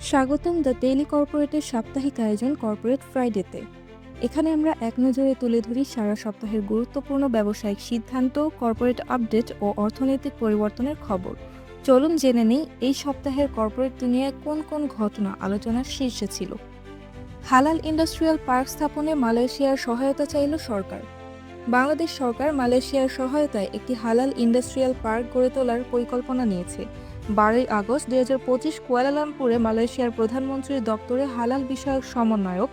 স্বাগতম the daily কর্পোরেটের সাপ্তাহিক আয়োজন কর্পোরেট ফ্রাইডেতে। এখানে আমরা এক নজরে তুলে ধরি সারা সপ্তাহের গুরুত্বপূর্ণ ব্যবসায়িক সিদ্ধান্ত, কর্পোরেট আপডেট ও অর্থনৈতিক পরিবর্তনের খবর। চলুন জেনে নেই এই সপ্তাহের কর্পোরেট দুনিয়ায় কোন কোন ঘটনা আলোচনার শীর্ষে ছিল। হালাল ইন্ডাস্ট্রিয়াল পার্ক স্থাপনে মালয়েশিয়ার সহায়তা চাইল সরকার। বাংলাদেশ সরকার মালয়েশিয়ার সহায়তায় একটি হালাল ইন্ডাস্ট্রিয়াল পার্ক গড়ে তোলার পরিকল্পনা নিয়েছে। 12 আগস্ট 2025 কুয়ালালামপুরে মালয়েশিয়ার প্রধানমন্ত্রীর দপ্তরে হালাল বিষয়ক সমন্বয়ক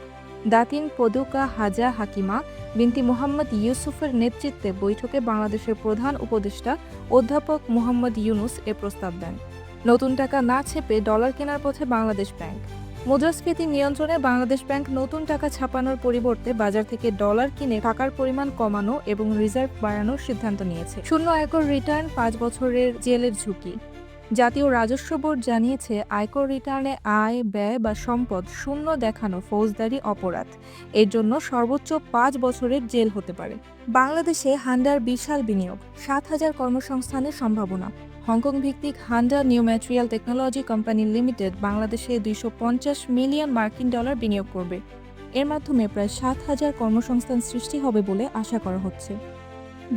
দাতিন পদুকা হাজা হাকিমা বিনতি মোহাম্মদ ইউসুফের নেতৃত্বে বৈঠকে বাংলাদেশের প্রধান উপদেষ্টা অধ্যাপক মোহাম্মদ ইউনুস এ প্রস্তাব দেন। নতুন টাকা না ছেপে ডলার কেনার পথে বাংলাদেশ ব্যাংক। মুদ্রাস্ফীতি নিয়ন্ত্রণে বাংলাদেশ ব্যাংক নতুন টাকা ছাপানোর পরিবর্তে বাজার থেকে ডলার কিনে টাকার পরিমাণ কমানো এবং রিজার্ভ বাড়ানোর সিদ্ধান্ত নিয়েছে। শূন্য আয়কর রিটার্ন, 5 বছরের জেলের ঝুঁকি। জাতীয় রাজস্ব বোর্ড জানিয়েছে, আয়কর রিটার্নে আয়, ব্যয় বা সম্পদ শূন্য দেখানো ফৌজদারি অপরাধ। এর জন্য সর্বোচ্চ 5 বছরের জেল হতে পারে। বাংলাদেশে হান্ডার বিশাল বিনিয়োগ, 7,000 কর্মসংস্থানের সম্ভাবনা। হংকং ভিত্তিক Handa new material technology company limited বাংলাদেশে 250 মিলিয়ন মার্কিন ডলার বিনিয়োগ করবে। এর মাধ্যমে প্রায় 7,000 কর্মসংস্থান সৃষ্টি হবে বলে আশা করা হচ্ছে।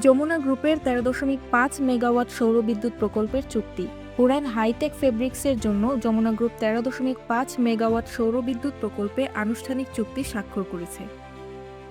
যমুনা গ্রুপের 13.5 মেগাওয়াট সৌর বিদ্যুৎ প্রকল্পের চুক্তি। হুরাইন হাইটেক ফেব্রিক্সের জন্য যমুনা গ্রুপ 13.5 মেগাওয়াট সৌর বিদ্যুৎ প্রকল্পে আনুষ্ঠানিক চুক্তি স্বাক্ষর করেছে।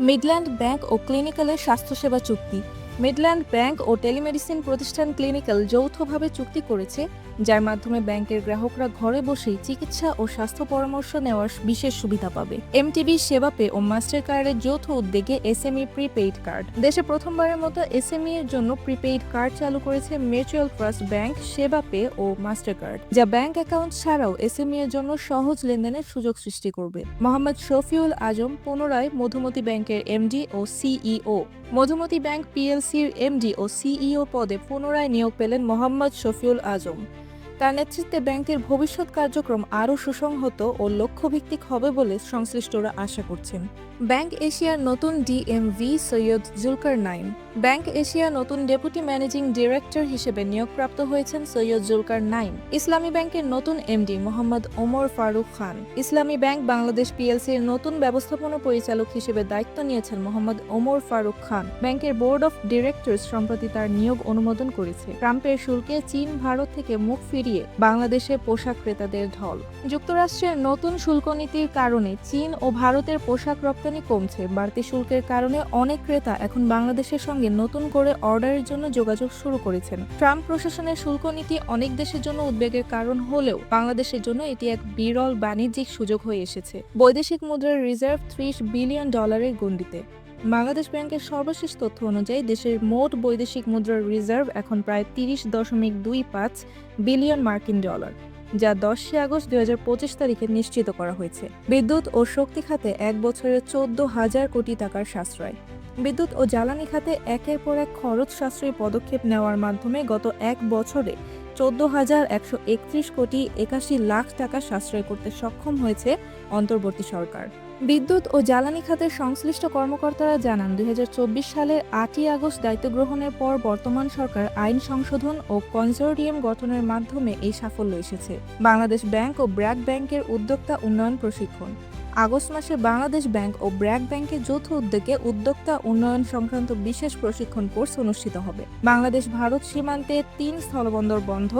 মিডল্যান্ড ব্যাংক ও ক্লিনিক্যালের স্বাস্থ্যসেবা চুক্তি। মিডল্যান্ড ব্যাংক ও টেলিমেডিসিন প্রতিষ্ঠান ক্লিনিক্যাল যৌথভাবে চুক্তি করেছে, যার মাধ্যমে ব্যাংকের গ্রাহকরা ঘরে বসেই চিকিৎসা ও স্বাস্থ্য পরামর্শ নেওয়ার বিশেষ সুবিধা পাবে। এমটিবি সেবা পে ও মাস্টার কার্ডের যৌথ উদ্যোগে এসএমই প্রিপেইড কার্ড। দেশে প্রথমবারের মতো এসএমই এর জন্য প্রিপেইড কার্ড চালু করেছে মিউচুয়াল ট্রাস্ট ব্যাংক, সেবা পে ও মাস্টার কার্ড, যা ব্যাংক অ্যাকাউন্ট ছাড়াও এসএমই এর জন্য সহজ লেনদেনের সুযোগ সৃষ্টি করবে। মোহাম্মদ শফিউল আজম পুনরায় মধুমতি ব্যাংকের এমডি ও সিইও। মধুমতি ব্যাংক পিএলসির এমডি ও সিইও পদে পুনরায় নিয়োগ পেলেন মোহাম্মদ শফিউল আজম। তার নেতৃত্বে ব্যাংকের ভবিষ্যৎ কার্যক্রম আরও সুসংহত ও লক্ষ্যভিত্তিক হবে বলে সংশ্লিষ্টরা আশা করছেন। ব্যাংক এশিয়ার নতুন DMV Syed Zulkarnain. Bank Asia নতুন ডেপুটি ম্যানেজিং ডিরেক্টর হিসেবে নিয়োগপ্রাপ্ত হয়েছেন সৈয়দ জুলকারনাইন। ইসলামী ব্যাংকের নতুন এমডি মোহাম্মদ ওমর ফারুক খান। ইসলামী ব্যাংক বাংলাদেশ পিএলসির নতুন ব্যবস্থাপনা পরিচালক হিসেবে দায়িত্ব নিয়েছেন মোহাম্মদ ওমর ফারুক খান। ব্যাংকের বোর্ড অফ ডিরেক্টরস সম্প্রতি তার নিয়োগ অনুমোদন করেছে। ট্রাম্পের শুল্কে চীন ভারত থেকে মুখ ফিরিয়ে বাংলাদেশে পোশাক ক্রেতাদের ঢল। যুক্তরাষ্ট্রের নতুন শুল্ক নীতির কারণে চীন ও ভারতের পোশাক রপ্তানি কমছে। বাড়তি শুল্কের কারণে অনেক ক্রেতা এখন বাংলাদেশের সঙ্গে নতুন করে অর্ডারের জন্য যোগাযোগ শুরু করেছেন। ট্রাম্প প্রশাসনের শুল্ক নীতি অনেক দেশের জন্য উদ্বেগের কারণ হলেও বাংলাদেশের জন্য এটি এক বিরল বাণিজ্যিক সুযোগ হয়ে এসেছে। বৈদেশিক মুদ্রার রিজার্ভ 30 বিলিয়ন ডলারের গণ্ডিতে। বাংলাদেশ ব্যাংকের সর্বশেষ তথ্য অনুযায়ী দেশের মোট বৈদেশিক মুদ্রার রিজার্ভ এখন প্রায় 30.25 বিলিয়ন মার্কিন ডলার, যা 10 আগস্ট 2025 তারিখে নিশ্চিত করা হয়েছে। বিদ্যুৎ ও শক্তি খাতে এক বছরে 14,000 কোটি টাকার সাশ্রয়। বিদ্যুৎ ও জ্বালানি খাতে একের পর এক খরচ সাশ্রয়ী পদক্ষেপ নেওয়ার মাধ্যমে গত এক বছরে 14,131 কোটি 81 লাখ টাকা সাশ্রয় করতে সক্ষম হয়েছে অন্তর্বর্তী সরকার। বিদ্যুৎ ও জ্বালানি খাতের সংশ্লিষ্ট কর্মকর্তারা জানান, 2024 সালের 8 আগস্ট দায়িত্ব গ্রহণের পর বর্তমান সরকার আইন সংশোধন ও কনসোর্টিয়াম গঠনের মাধ্যমে এই সাফল্য এসেছে। বাংলাদেশ ব্যাংক ও ব্র্যাক ব্যাংকের উদ্যোক্তা উন্নয়ন প্রশিক্ষণ। আগস্ট মাসে বাংলাদেশ ব্যাংক ও ব্র্যাক ব্যাংকের যৌথ উদ্যোগে উদ্যোক্তা উন্নয়ন সংক্রান্ত বিশেষ প্রশিক্ষণ কোর্স অনুষ্ঠিত হবে। বাংলাদেশ ভারত সীমান্তে 3 স্থলবন্দর বন্ধ,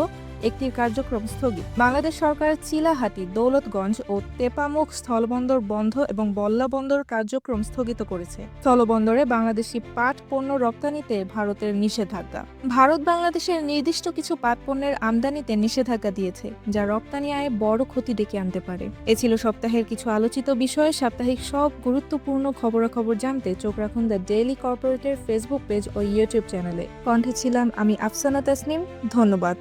একটির কার্যক্রম স্থগিত। বাংলাদেশ সরকার চিলাহাটি, দৌলতগঞ্জ ও তেপামুখ স্থলবন্দর বন্ধ এবং বল্লা বন্দর কার্যক্রম স্থগিত করেছে। স্থলবন্দরে বাংলাদেশি পাট পণ্য রপ্তানিতে ভারতের নিষেধাজ্ঞা। ভারত বাংলাদেশের নির্দিষ্ট কিছু পাট পণ্যের আমদানিতে নিষেধাজ্ঞা দিয়েছে, যা রপ্তানি আয়ে বড় ক্ষতি ডেকে আনতে পারে। এ ছিল সপ্তাহের কিছু আলোচিত বিষয়। সাপ্তাহিক সব গুরুত্বপূর্ণ খবরাখবর জানতে চোখ রাখুন দ্য ডেইলি কর্পোরেটের ফেসবুক পেজ ও ইউটিউব চ্যানেলে। কণ্ঠে ছিলাম আমি আফসানা তাসনিম। ধন্যবাদ।